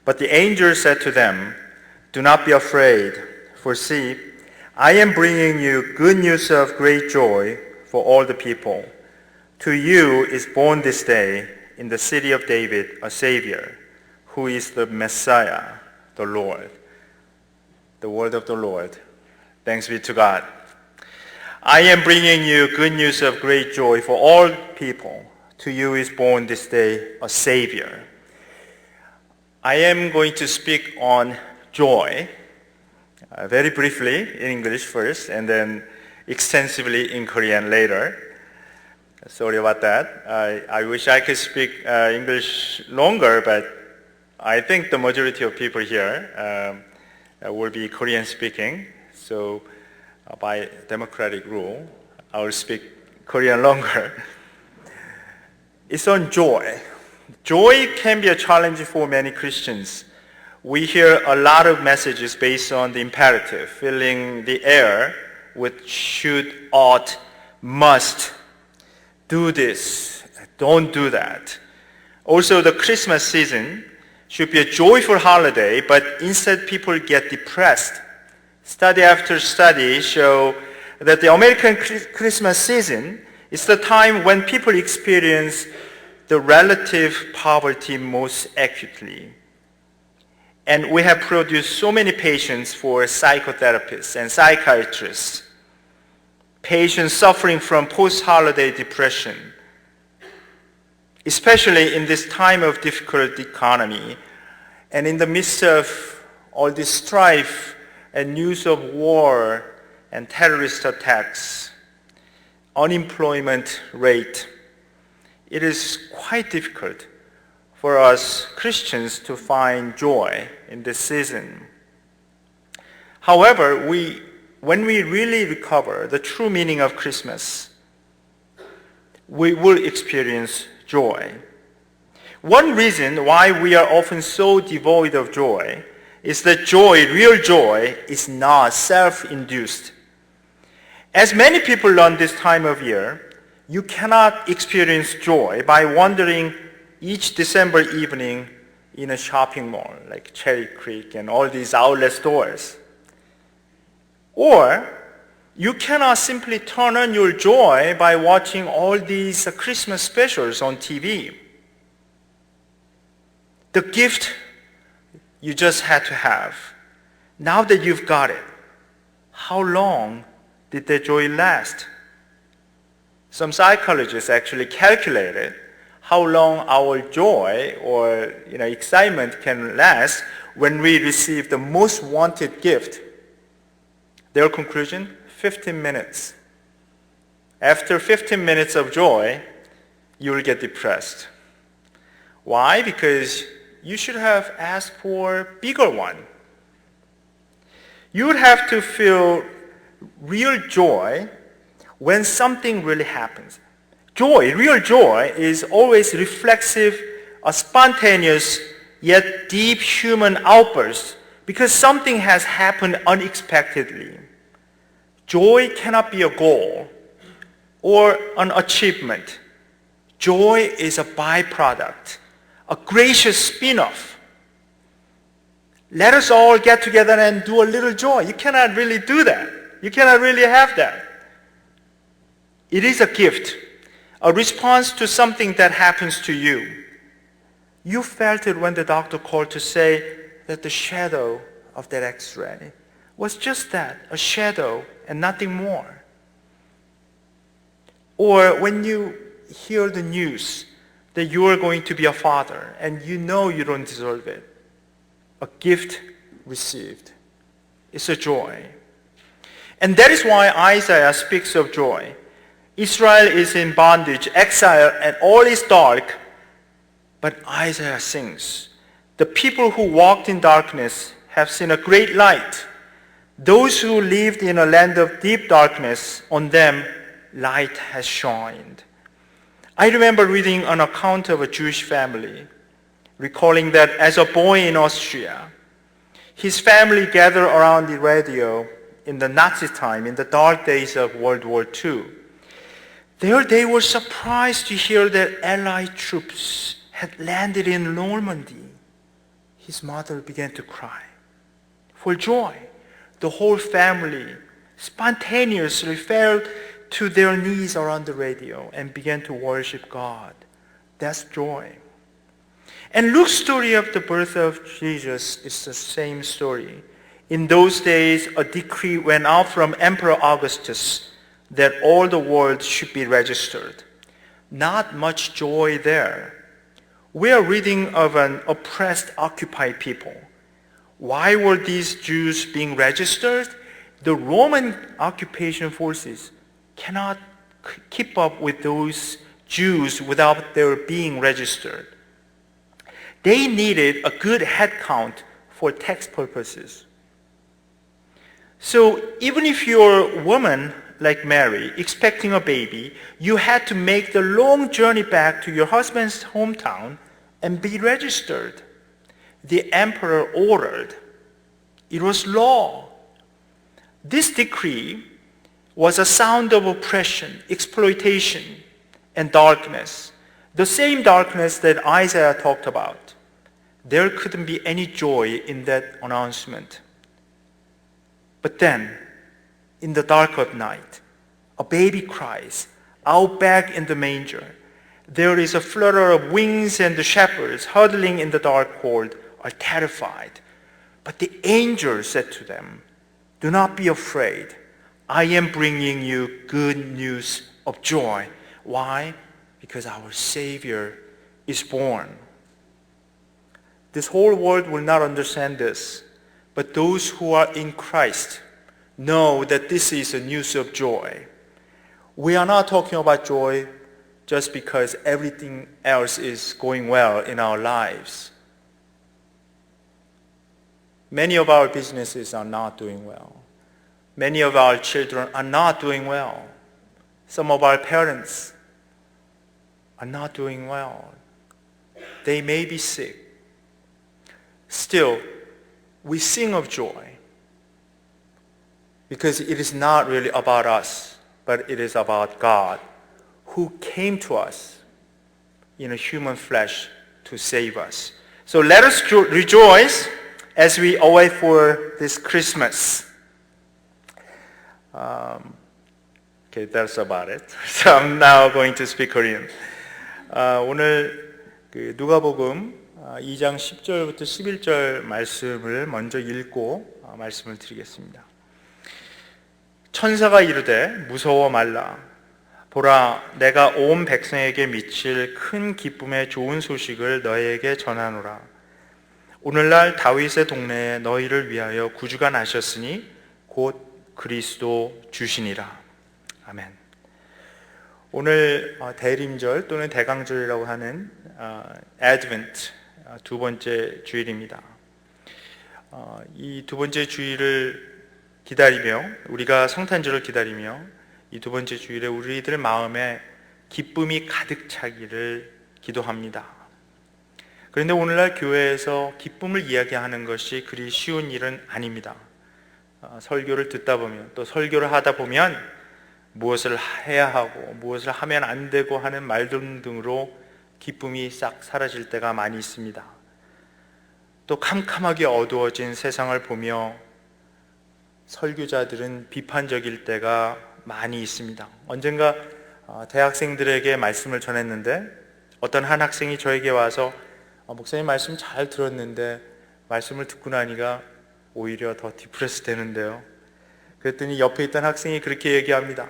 But the angel said to them, "Do not be afraid, for see, I am bringing you good news of great joy for all the people. To you is born this day in the city of David a Savior, who is the Messiah, the Lord." The word of the Lord. Thanks be to God. I am bringing you good news of great joy for all people. To you is born this day a Savior. I am going to speak on joy, very briefly in English first, and then extensively in Korean later. Sorry about that. I wish I could speak English longer, but I think the majority of people here will be Korean speaking. So by democratic rule, I will speak Korean longer. It's on joy. Joy can be a challenge for many Christians. We hear a lot of messages based on the imperative, filling the air with should, ought, must, do this, don't do that. Also, the Christmas season should be a joyful holiday, but instead people get depressed. Study after study show that the American Christmas season is the time when people experience the relative poverty most acutely. And we have produced so many patients for psychotherapists and psychiatrists, patients suffering from post-holiday depression, especially in this time of difficult economy and in the midst of all this strife and news of war and terrorist attacks, unemployment rate. It is quite difficult for us Christians to find joy in this season. However, when we really recover the true meaning of Christmas, we will experience joy. One reason why we are often so devoid of joy is that joy, real joy, is not self-induced. As many people learn this time of year, you cannot experience joy by wandering each December evening in a shopping mall like Cherry Creek and all these outlet stores. Or you cannot simply turn on your joy by watching all these Christmas specials on TV. The gift you just had to have, now that you've got it, how long did that joy last? Some psychologists actually calculated how long our joy or excitement can last when we receive the most wanted gift. Their conclusion, 15 minutes. After 15 minutes of joy, you will get depressed. Why? Because you should have asked for a bigger one. You would have to feel real joy when something really happens. Joy, real joy, is always reflexive, a spontaneous, yet deep human outburst because something has happened unexpectedly. Joy cannot be a goal or an achievement. Joy is a byproduct, a gracious spin-off. Let us all get together and do a little joy. You cannot really do that. You cannot really have that. It is a gift, a response to something that happens to you. You felt it when the doctor called to say that the shadow of that X-ray was just that, a shadow and nothing more. Or when you hear the news that you are going to be a father and you know you don't deserve it, a gift received. It's a joy. And that is why Isaiah speaks of joy. Israel is in bondage, exile, and all is dark. But Isaiah sings, the people who walked in darkness have seen a great light. Those who lived in a land of deep darkness, on them light has shined. I remember reading an account of a Jewish family, recalling that as a boy in Austria, his family gathered around the radio in the Nazi time, in the dark days of World War II. There they were surprised to hear that Allied troops had landed in Normandy. his mother began to cry for joy. The whole family spontaneously fell to their knees around the radio and began to worship God. That's joy. And Luke's story of the birth of Jesus is the same story. In those days, a decree went out from Emperor Augustus that all the world should be registered. Not much joy there. We are reading of an oppressed, occupied people. Why were these Jews being registered? The Roman occupation forces cannot keep up with those Jews without their being registered. They needed a good head count for tax purposes. So even if you're a woman like Mary, expecting a baby, you had to make the long journey back to your husband's hometown and be registered. The emperor ordered. It was law. This decree was a sound of oppression, exploitation, and darkness. The same darkness that Isaiah talked about. There couldn't be any joy in that announcement. But then, in the dark of night, a baby cries out back in the manger. There is a flutter of wings, and the shepherds huddling in the dark court are terrified. But the angel said to them, "Do not be afraid. I am bringing you good news of joy." Why? Because our Savior is born. This whole world will not understand this, but those who are in Christ know that this is a news of joy. We are not talking about joy just because everything else is going well in our lives. Many of our businesses are not doing well. Many of our children are not doing well. Some of our parents are not doing well. They may be sick. Still, we sing of joy because it is not really about us, but it is about God who came to us in a human flesh to save us. So let us rejoice as we await for this Christmas. Okay, that's about it. So I'm now going to speak Korean. 오늘 누가복음 2장 10절부터 11절 말씀을 먼저 읽고 말씀을 드리겠습니다. 천사가 이르되 무서워 말라. 보라, 내가 온 백성에게 미칠 큰 기쁨의 좋은 소식을 너희에게 전하노라. 오늘날 다윗의 동네에 너희를 위하여 구주가 나셨으니 곧 그리스도 주시니라. 아멘. 오늘 대림절 또는 대강절이라고 하는 Advent 두 번째 주일입니다. 이 두 번째 주일을 기다리며 우리가 성탄절을 기다리며 이 두 번째 주일에 우리들 마음에 기쁨이 가득 차기를 기도합니다. 그런데 오늘날 교회에서 기쁨을 이야기하는 것이 그리 쉬운 일은 아닙니다. 설교를 듣다 보면 또 설교를 하다 보면 무엇을 해야 하고 무엇을 하면 안 되고 하는 말들 등으로 기쁨이 싹 사라질 때가 많이 있습니다. 또 캄캄하게 어두워진 세상을 보며 설교자들은 비판적일 때가 많이 있습니다. 언젠가 대학생들에게 말씀을 전했는데 어떤 한 학생이 저에게 와서 목사님 말씀 잘 들었는데 말씀을 듣고 나니까 오히려 더 디프레스 되는데요. 그랬더니 옆에 있던 학생이 그렇게 얘기합니다.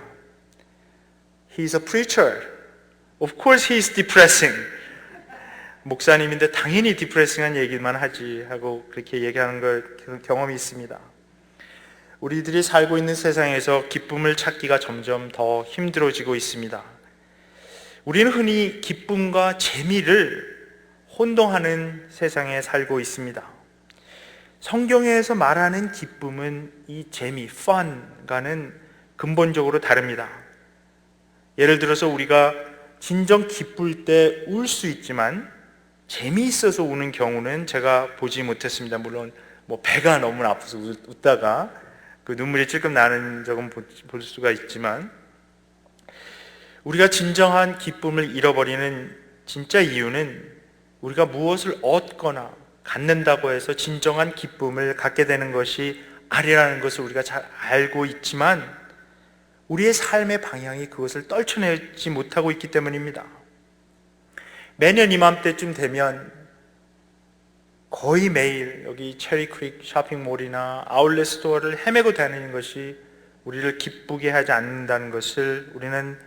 He's a preacher. Of course he's depressing. 목사님인데 당연히 디프레싱한 얘기만 하지 하고 그렇게 얘기하는 걸 경험이 있습니다. 우리들이 살고 있는 세상에서 기쁨을 찾기가 점점 더 힘들어지고 있습니다. 우리는 흔히 기쁨과 재미를 혼동하는 세상에 살고 있습니다. 성경에서 말하는 기쁨은 이 재미, fun과는 근본적으로 다릅니다. 예를 들어서 우리가 진정 기쁠 때 울 수 있지만 재미있어서 우는 경우는 제가 보지 못했습니다. 물론 배가 너무 아파서 웃다가 그 눈물이 찔끔 나는 적은 볼 수가 있지만 우리가 진정한 기쁨을 잃어버리는 진짜 이유는 우리가 무엇을 얻거나 갖는다고 해서 진정한 기쁨을 갖게 되는 것이 아니라는 것을 우리가 잘 알고 있지만 우리의 삶의 방향이 그것을 떨쳐내지 못하고 있기 때문입니다. 매년 이맘때쯤 되면 거의 매일 여기 체리크릭 쇼핑몰이나 아울렛 스토어를 헤매고 다니는 것이 우리를 기쁘게 하지 않는다는 것을 우리는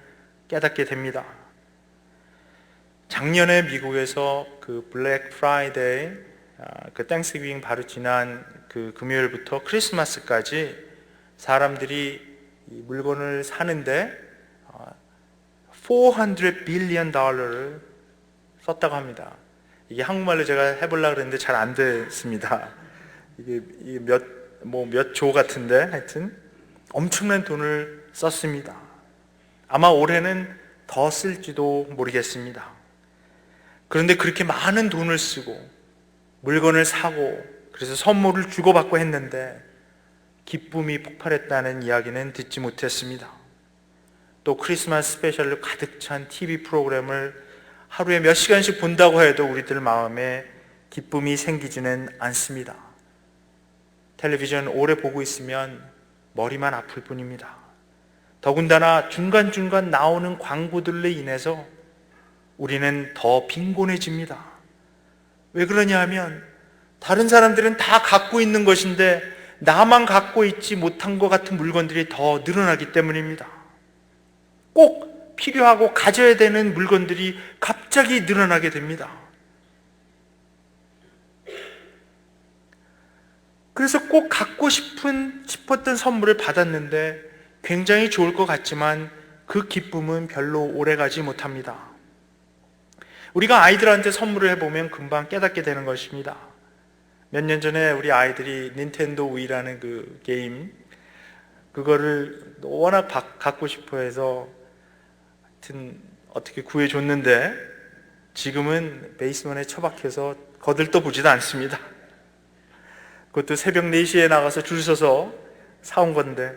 깨닫게 됩니다. 작년에 미국에서 그 블랙 프라이데이, 그 땡스기빙 바로 지난 그 금요일부터 크리스마스까지 사람들이 이 물건을 사는데 $400 빌리언을 썼다고 합니다. 이게 한국말로 제가 해보려고 그랬는데 잘 안 됐습니다. 이게 몇 조 같은데 하여튼 엄청난 돈을 썼습니다. 아마 올해는 더 쓸지도 모르겠습니다. 그런데 그렇게 많은 돈을 쓰고 물건을 사고 그래서 선물을 주고받고 했는데 기쁨이 폭발했다는 이야기는 듣지 못했습니다. 또 크리스마스 스페셜로 가득 찬 TV 프로그램을 하루에 몇 시간씩 본다고 해도 우리들 마음에 기쁨이 생기지는 않습니다. 텔레비전 오래 보고 있으면 머리만 아플 뿐입니다. 더군다나 중간중간 나오는 광고들로 인해서 우리는 더 빈곤해집니다. 왜 그러냐 하면 다른 사람들은 다 갖고 있는 것인데 나만 갖고 있지 못한 것 같은 물건들이 더 늘어나기 때문입니다. 꼭 필요하고 가져야 되는 물건들이 갑자기 늘어나게 됩니다. 그래서 꼭 갖고 싶었던 선물을 받았는데 굉장히 좋을 것 같지만 그 기쁨은 별로 오래가지 못합니다. 우리가 아이들한테 선물을 해보면 금방 깨닫게 되는 것입니다. 몇 년 전에 우리 아이들이 닌텐도 위라는 그 게임, 그거를 워낙 갖고 싶어 해서 하여튼 어떻게 구해줬는데 지금은 베이스먼에 처박혀서 거들떠 보지도 않습니다. 그것도 새벽 4시에 나가서 줄 서서 사온 건데,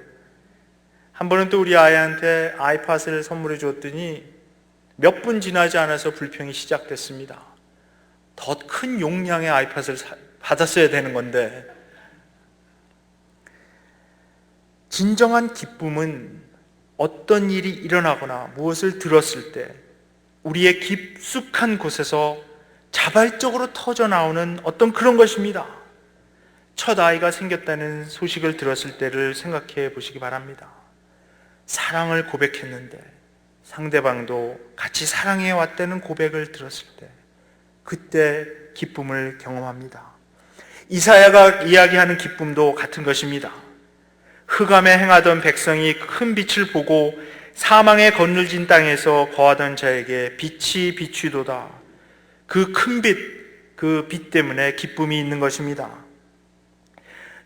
한 번은 또 우리 아이한테 아이팟을 선물해 줬더니 몇 분 지나지 않아서 불평이 시작됐습니다. 더 큰 용량의 아이팟을 받았어야 되는 건데. 진정한 기쁨은 어떤 일이 일어나거나 무엇을 들었을 때 우리의 깊숙한 곳에서 자발적으로 터져 나오는 어떤 그런 것입니다. 첫 아이가 생겼다는 소식을 들었을 때를 생각해 보시기 바랍니다. 사랑을 고백했는데 상대방도 같이 사랑해 왔다는 고백을 들었을 때 그때 기쁨을 경험합니다. 이사야가 이야기하는 기쁨도 같은 것입니다. 흑암에 행하던 백성이 큰 빛을 보고 사망에 거느진 땅에서 거하던 자에게 빛이 비추도다. 그 큰 빛, 그 빛 때문에 기쁨이 있는 것입니다.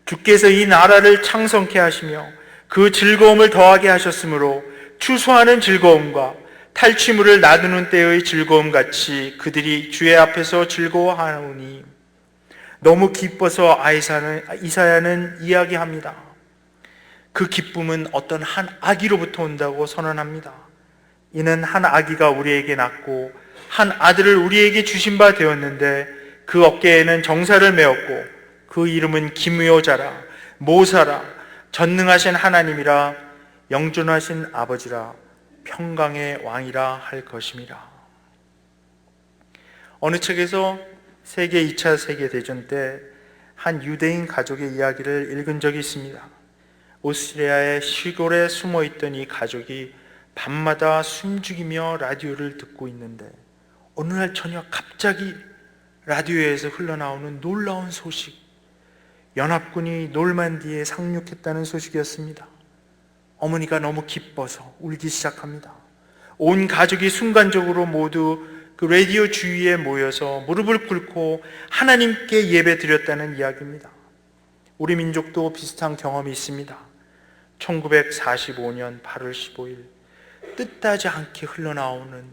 주께서 이 나라를 창성케 하시며 그 즐거움을 더하게 하셨으므로 추수하는 즐거움과 탈취물을 놔두는 때의 즐거움 같이 그들이 주의 앞에서 즐거워하오니. 너무 기뻐서 이사야는 이야기합니다. 그 기쁨은 어떤 한 아기로부터 온다고 선언합니다. 이는 한 아기가 우리에게 낳고 한 아들을 우리에게 주신 바 되었는데 그 어깨에는 정사를 메었고 그 이름은 기묘자라, 모사라, 전능하신 하나님이라, 영존하신 아버지라, 평강의 왕이라 할 것임이라. 어느 책에서 세계 2차 세계대전 때 한 유대인 가족의 이야기를 읽은 적이 있습니다. 오스트리아의 시골에 숨어있던 이 가족이 밤마다 숨죽이며 라디오를 듣고 있는데 어느 날 저녁 갑자기 라디오에서 흘러나오는 놀라운 소식, 연합군이 놀만디에 상륙했다는 소식이었습니다. 어머니가 너무 기뻐서 울기 시작합니다. 온 가족이 순간적으로 모두 그 라디오 주위에 모여서 무릎을 꿇고 하나님께 예배 드렸다는 이야기입니다. 우리 민족도 비슷한 경험이 있습니다. 1945년 8월 15일 뜻하지 않게 흘러나오는,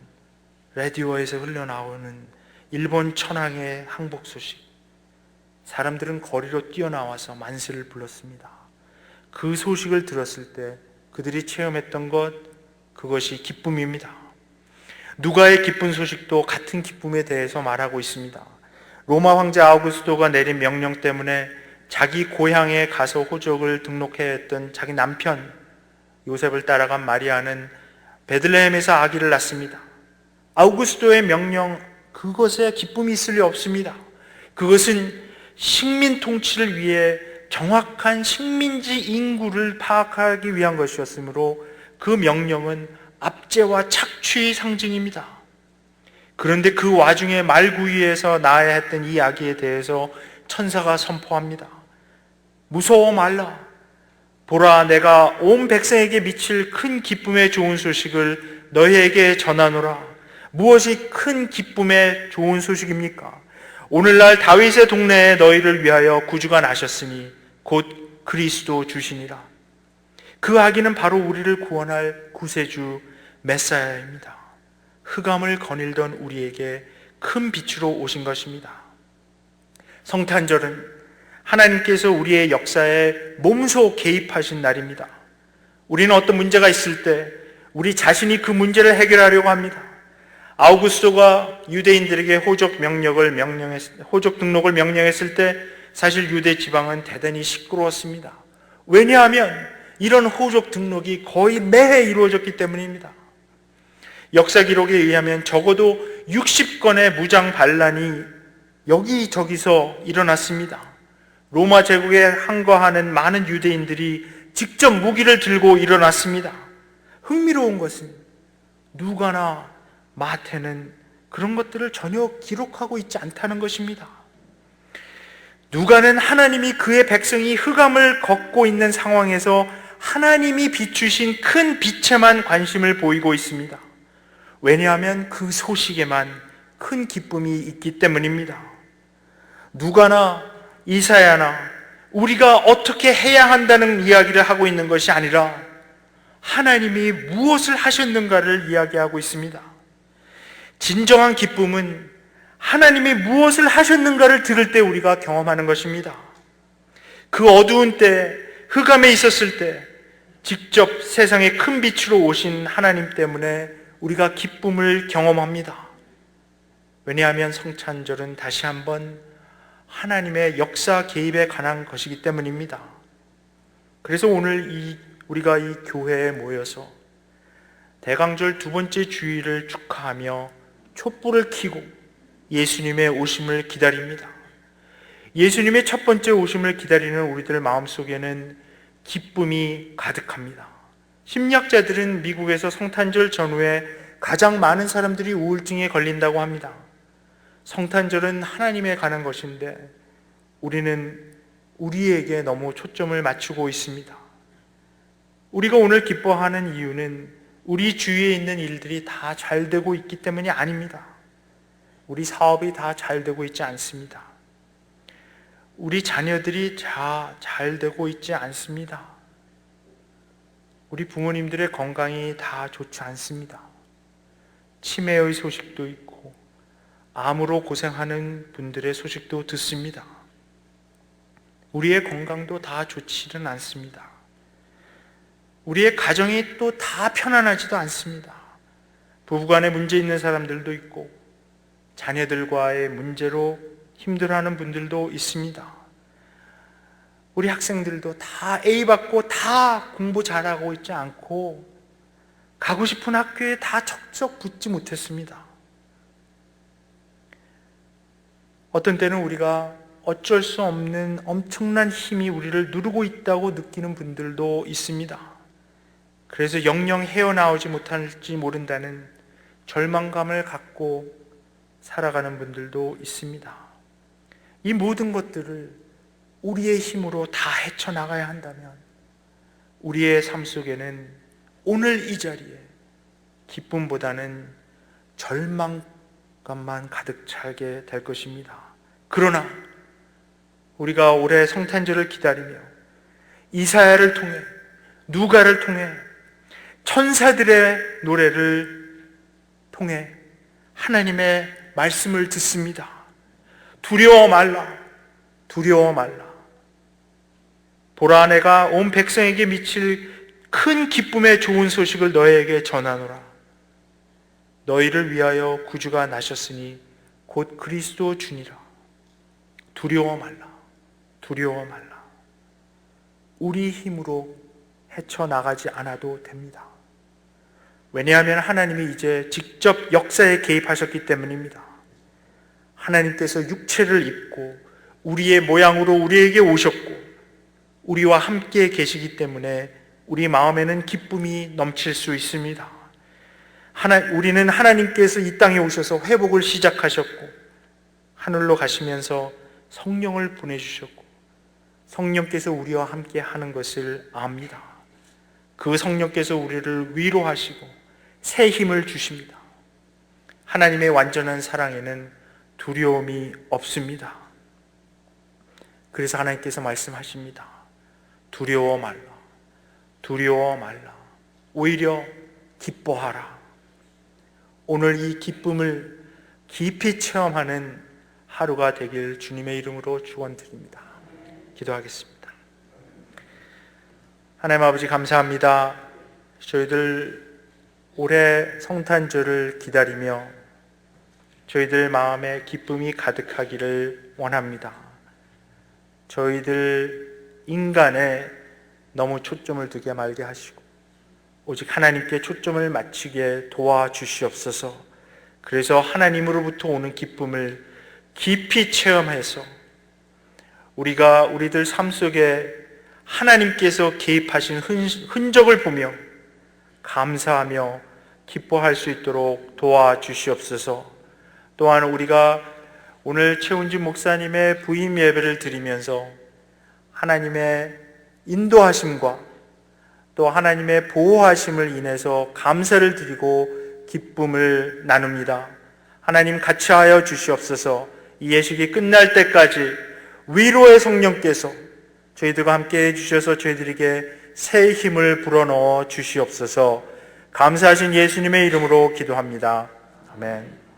라디오에서 흘러나오는 일본 천황의 항복 소식. 사람들은 거리로 뛰어나와서 만세를 불렀습니다. 그 소식을 들었을 때 그들이 체험했던 것, 그것이 기쁨입니다. 누가의 기쁜 소식도 같은 기쁨에 대해서 말하고 있습니다. 로마 황제 아우구스토가 내린 명령 때문에 자기 고향에 가서 호적을 등록해야 했던 자기 남편 요셉을 따라간 마리아는 베들레헴에서 아기를 낳습니다. 아우구스토의 명령, 그것에 기쁨이 있을 리 없습니다. 그것은 식민 통치를 위해 정확한 식민지 인구를 파악하기 위한 것이었으므로 그 명령은 압제와 착취의 상징입니다. 그런데 그 와중에 말구이에서 낳아야 했던 이 아기에 대해서 천사가 선포합니다. 무서워 말라. 보라, 내가 온 백성에게 미칠 큰 기쁨의 좋은 소식을 너희에게 전하노라. 무엇이 큰 기쁨의 좋은 소식입니까? 오늘날 다윗의 동네에 너희를 위하여 구주가 나셨으니 곧 그리스도 주시니라. 그 아기는 바로 우리를 구원할 구세주 메사야입니다. 흑암을 거닐던 우리에게 큰 빛으로 오신 것입니다. 성탄절은 하나님께서 우리의 역사에 몸소 개입하신 날입니다. 우리는 어떤 문제가 있을 때 우리 자신이 그 문제를 해결하려고 합니다. 아우구스토가 유대인들에게 호적 등록을 명령했을 때 사실 유대 지방은 대단히 시끄러웠습니다. 왜냐하면 이런 호적 등록이 거의 매해 이루어졌기 때문입니다. 역사 기록에 의하면 적어도 60건의 무장 반란이 여기저기서 일어났습니다. 로마 제국에 항거하는 많은 유대인들이 직접 무기를 들고 일어났습니다. 흥미로운 것은 누가나 마태는 그런 것들을 전혀 기록하고 있지 않다는 것입니다. 누가는 하나님이 그의 백성이 흑암을 걷고 있는 상황에서 하나님이 비추신 큰 빛에만 관심을 보이고 있습니다. 왜냐하면 그 소식에만 큰 기쁨이 있기 때문입니다. 누가나 이사야나 우리가 어떻게 해야 한다는 이야기를 하고 있는 것이 아니라 하나님이 무엇을 하셨는가를 이야기하고 있습니다. 진정한 기쁨은 하나님이 무엇을 하셨는가를 들을 때 우리가 경험하는 것입니다. 그 어두운 때, 흑암에 있었을 때 직접 세상의 큰 빛으로 오신 하나님 때문에 우리가 기쁨을 경험합니다. 왜냐하면 성찬절은 다시 한번 하나님의 역사 개입에 관한 것이기 때문입니다. 그래서 오늘 우리가 이 교회에 모여서 대강절 두 번째 주일을 축하하며 촛불을 켜고 예수님의 오심을 기다립니다. 예수님의 첫 번째 오심을 기다리는 우리들 마음속에는 기쁨이 가득합니다. 심리학자들은 미국에서 성탄절 전후에 가장 많은 사람들이 우울증에 걸린다고 합니다. 성탄절은 하나님에 관한 것인데 우리는 우리에게 너무 초점을 맞추고 있습니다. 우리가 오늘 기뻐하는 이유는 우리 주위에 있는 일들이 다 잘 되고 있기 때문이 아닙니다. 우리 사업이 다 잘 되고 있지 않습니다. 우리 자녀들이 잘 되고 있지 않습니다. 우리 부모님들의 건강이 다 좋지 않습니다. 치매의 소식도 있고 암으로 고생하는 분들의 소식도 듣습니다. 우리의 건강도 다 좋지는 않습니다. 우리의 가정이 또 다 편안하지도 않습니다. 부부간에 문제 있는 사람들도 있고 자녀들과의 문제로 힘들어하는 분들도 있습니다. 우리 학생들도 다 A 받고 다 공부 잘하고 있지 않고 가고 싶은 학교에 다 척척 붙지 못했습니다. 어떤 때는 우리가 어쩔 수 없는 엄청난 힘이 우리를 누르고 있다고 느끼는 분들도 있습니다. 그래서 영영 헤어나오지 못할지 모른다는 절망감을 갖고 살아가는 분들도 있습니다. 이 모든 것들을 우리의 힘으로 다 헤쳐나가야 한다면 우리의 삶 속에는 오늘 이 자리에 기쁨보다는 절망감만 가득 차게 될 것입니다. 그러나 우리가 올해 성탄절을 기다리며 이사야를 통해 누가를 통해 천사들의 노래를 통해 하나님의 말씀을 듣습니다. 두려워 말라, 두려워 말라. 보라, 내가 온 백성에게 미칠 큰 기쁨의 좋은 소식을 너희에게 전하노라. 너희를 위하여 구주가 나셨으니 곧 그리스도 주니라. 두려워 말라. 두려워 말라. 우리 힘으로 헤쳐나가지 않아도 됩니다. 왜냐하면 하나님이 이제 직접 역사에 개입하셨기 때문입니다. 하나님께서 육체를 입고 우리의 모양으로 우리에게 오셨고 우리와 함께 계시기 때문에 우리 마음에는 기쁨이 넘칠 수 있습니다. 우리는 하나님께서 이 땅에 오셔서 회복을 시작하셨고 하늘로 가시면서 성령을 보내주셨고 성령께서 우리와 함께 하는 것을 압니다. 그 성령께서 우리를 위로하시고 새 힘을 주십니다. 하나님의 완전한 사랑에는 두려움이 없습니다. 그래서 하나님께서 말씀하십니다. 두려워 말라. 두려워 말라. 오히려 기뻐하라. 오늘 이 기쁨을 깊이 체험하는 하루가 되길 주님의 이름으로 축원드립니다. 기도하겠습니다. 하나님 아버지 감사합니다. 저희들 올해 성탄절을 기다리며 저희들 마음에 기쁨이 가득하기를 원합니다. 저희들 인간에 너무 초점을 두게 말게 하시고 오직 하나님께 초점을 맞추게 도와주시옵소서. 그래서 하나님으로부터 오는 기쁨을 깊이 체험해서 우리가 우리들 삶 속에 하나님께서 개입하신 흔적을 보며 감사하며 기뻐할 수 있도록 도와주시옵소서. 또한 우리가 오늘 최운진 목사님의 부임 예배를 드리면서 하나님의 인도하심과 또 하나님의 보호하심을 인해서 감사를 드리고 기쁨을 나눕니다. 하나님 같이 하여 주시옵소서. 이 예식이 끝날 때까지 위로의 성령께서 저희들과 함께 해주셔서 저희들에게 새 힘을 불어넣어 주시옵소서. 감사하신 예수님의 이름으로 기도합니다. 아멘.